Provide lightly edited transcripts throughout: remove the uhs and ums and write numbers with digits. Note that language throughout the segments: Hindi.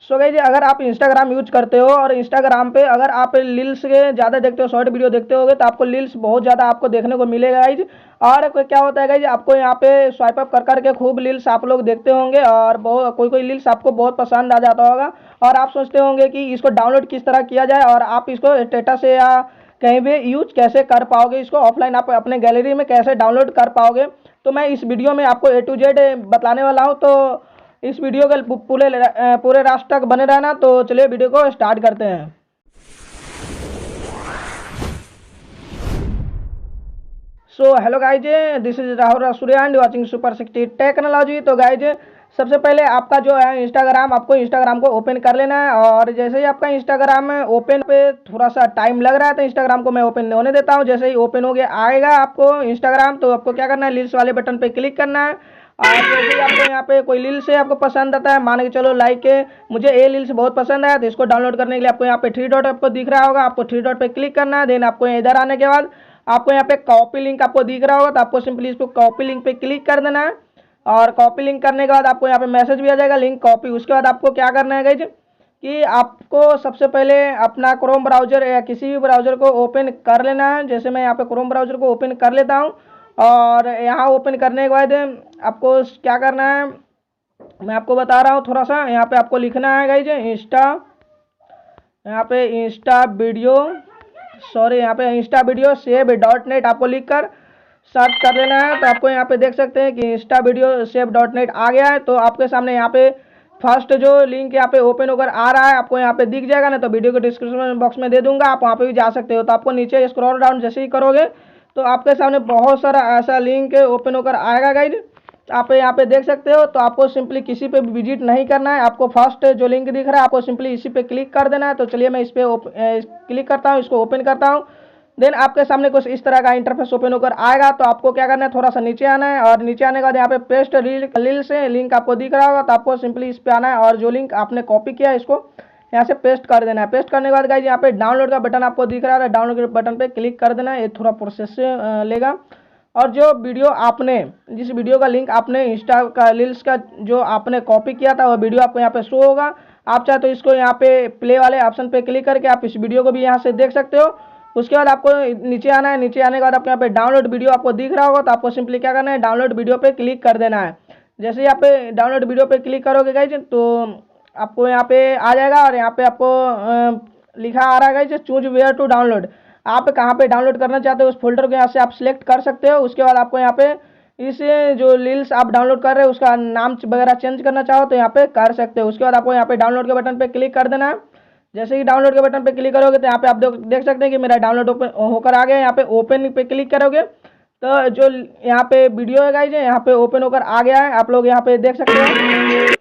सो गाइज अगर आप इंस्टाग्राम यूज करते हो और इंस्टाग्राम पे अगर आप रील्स के ज़्यादा देखते हो, शॉर्ट वीडियो देखते होगे, तो आपको रील्स बहुत ज़्यादा आपको देखने को मिलेगा गाइज। और क्या होता है गाइज, आपको यहाँ पे स्वाइप अप कर करके खूब रील्स आप लोग देखते होंगे और बहुत कोई कोई रील्स आपको बहुत पसंद आ जाता होगा और आप सोचते होंगे कि इसको डाउनलोड किस तरह किया जाए और आप इसको स्टेटस से या कहीं भी यूज कैसे कर पाओगे, इसको ऑफलाइन आप अपने गैलरी में कैसे डाउनलोड कर पाओगे। तो मैं इस वीडियो में आपको A to Z बताने वाला हूँ। तो इस वीडियो के पूरे रास्ते तक बने रहना। तो चलिए वीडियो को स्टार्ट करते हैं। So hello guys, this is Rahul Surya and watching super 60 technology. तो गाइज सबसे पहले आपका जो है इंस्टाग्राम, आपको इंस्टाग्राम को ओपन कर लेना है और जैसे ही आपका इंस्टाग्राम ओपन पे थोड़ा सा टाइम लग रहा है तो इंस्टाग्राम को मैं ओपन होने देता हूँ। जैसे ही ओपन हो गया आएगा आपको इंस्टाग्राम, तो आपको क्या करना है, रील्स वाले बटन पे क्लिक करना है। और जैसे ही आपको यहाँ पे कोई रील्स है आपको पसंद आता है, मान के चलो लाइक के मुझे ये रील्स बहुत पसंद है, तो इसको डाउनलोड करने के लिए आपको यहाँ पे 3 डॉट आपको दिख रहा होगा, आपको 3 डॉट पे क्लिक करना है। देन आपको इधर आने के बाद आपको यहाँ पे कॉपी लिंक आपको दिख रहा होगा, तो आपको सिंपली इसको कॉपी लिंक पे क्लिक कर देना है। और कॉपी लिंक करने के बाद आपको यहाँ पे मैसेज भी आ जाएगा, लिंक कॉपी। उसके बाद आपको क्या करना है गाइज कि आपको सबसे पहले अपना क्रोम ब्राउजर या किसी भी ब्राउजर को ओपन कर लेना है। जैसे मैं यहाँ पे क्रोम ब्राउजर को ओपन कर लेता हूँ और यहाँ ओपन करने के बाद आपको क्या करना है मैं आपको बता रहा हूँ थोड़ा सा। यहाँ पे आपको लिखना है guys Insta video save .net आपको लिखकर सर्च कर लेना है। तो आपको यहाँ पे देख सकते हैं कि इंस्टा वीडियो सेव .net आ गया है। तो आपके सामने यहाँ पे फर्स्ट जो लिंक यहाँ पे ओपन होकर आ रहा है आपको यहाँ पे दिख जाएगा ना, तो वीडियो को डिस्क्रिप्शन बॉक्स में दे दूंगा, आप वहाँ पे भी जा सकते हो। तो आपको नीचे स्क्रॉल डाउन जैसे ही करोगे तो आपके सामने बहुत सारा ऐसा लिंक ओपन होकर आएगा गाइज, आप यहाँ पे देख सकते हो। तो आपको सिंपली किसी पे भी विजिट नहीं करना है, आपको फर्स्ट जो लिंक दिख रहा है आपको सिंपली इसी पे क्लिक कर देना है। तो चलिए मैं इस पे क्लिक करता हूँ, इसको ओपन करता हूँ। देन आपके सामने कुछ इस तरह का इंटरफेस ओपन होकर आएगा। तो आपको क्या करना है, थोड़ा सा नीचे आना है और नीचे आने के बाद यहाँ पे पेस्ट रील से लिंक आपको दिख रहा होगा, तो आपको सिंपली इस पे आना है और जो लिंक आपने कॉपी किया है इसको यहाँ से पेस्ट कर देना है। पेस्ट करने के बाद गाइज यहाँ पे डाउनलोड का बटन आपको दिख रहा है, डाउनलोड के बटन पे क्लिक कर देना है। ये थोड़ा प्रोसेस से लेगा और जो वीडियो आपने जिस वीडियो का लिंक आपने इंस्टा का रील्स का जो आपने कॉपी किया था वो वीडियो आपको यहाँ पे शो होगा। आप चाहे तो इसको यहाँ पे प्ले वाले ऑप्शन पे क्लिक करके आप इस वीडियो को भी यहाँ से देख सकते हो। उसके बाद आपको नीचे आना है, नीचे आने के बाद आपको यहाँ पे डाउनलोड वीडियो आपको दिख रहा होगा, तो आपको सिंपली क्या करना है, डाउनलोड वीडियो पे क्लिक कर देना है। जैसे ही आप पे डाउनलोड वीडियो पे क्लिक करोगे गाइज तो आपको यहाँ पे आ जाएगा और यहाँ पे आपको लिखा आ रहा है guys choose where to download. आप कहाँ पे डाउनलोड करना चाहते हो उस फोल्डर को यहाँ से आप सिलेक्ट कर सकते हो। उसके बाद आपको यहाँ पे इस जो रील्स आप डाउनलोड कर रहे हो उसका नाम वगैरह चेंज करना चाहो तो यहाँ पे कर सकते हो। उसके बाद आपको यहाँ पे डाउनलोड के बटन पे क्लिक कर देना है। जैसे ही डाउनलोड के बटन पे क्लिक करोगे तो यहाँ पे आप देख सकते हैं कि मेरा डाउनलोड ओपन होकर आ गया। यहाँ पे ओपन पे क्लिक करोगे तो जो यहाँ पे वीडियो है गाइज यहाँ पे ओपन होकर आ गया है। आप लोग यहाँ पे देख सकते हैं कि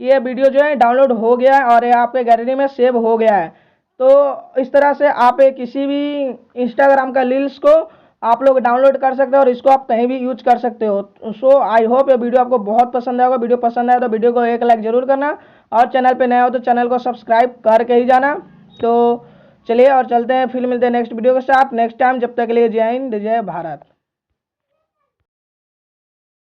ये वीडियो जो है डाउनलोड हो गया है और यहाँ पे गैलरी में सेव हो गया है। तो इस तरह से आप किसी भी इंस्टाग्राम का रील्स को आप लोग डाउनलोड कर सकते हो और इसको आप कहीं भी यूज कर सकते हो। सो आई होप ये वीडियो आपको बहुत पसंद आएगा। वीडियो पसंद आया तो वीडियो को एक लाइक जरूर करना और चैनल पे नए हो तो चैनल को सब्सक्राइब करके ही जाना। तो चलिए और चलते हैं, फिर मिलते हैं नेक्स्ट वीडियो के साथ नेक्स्ट टाइम। जब तक के लिए जय हिंद जय भारत।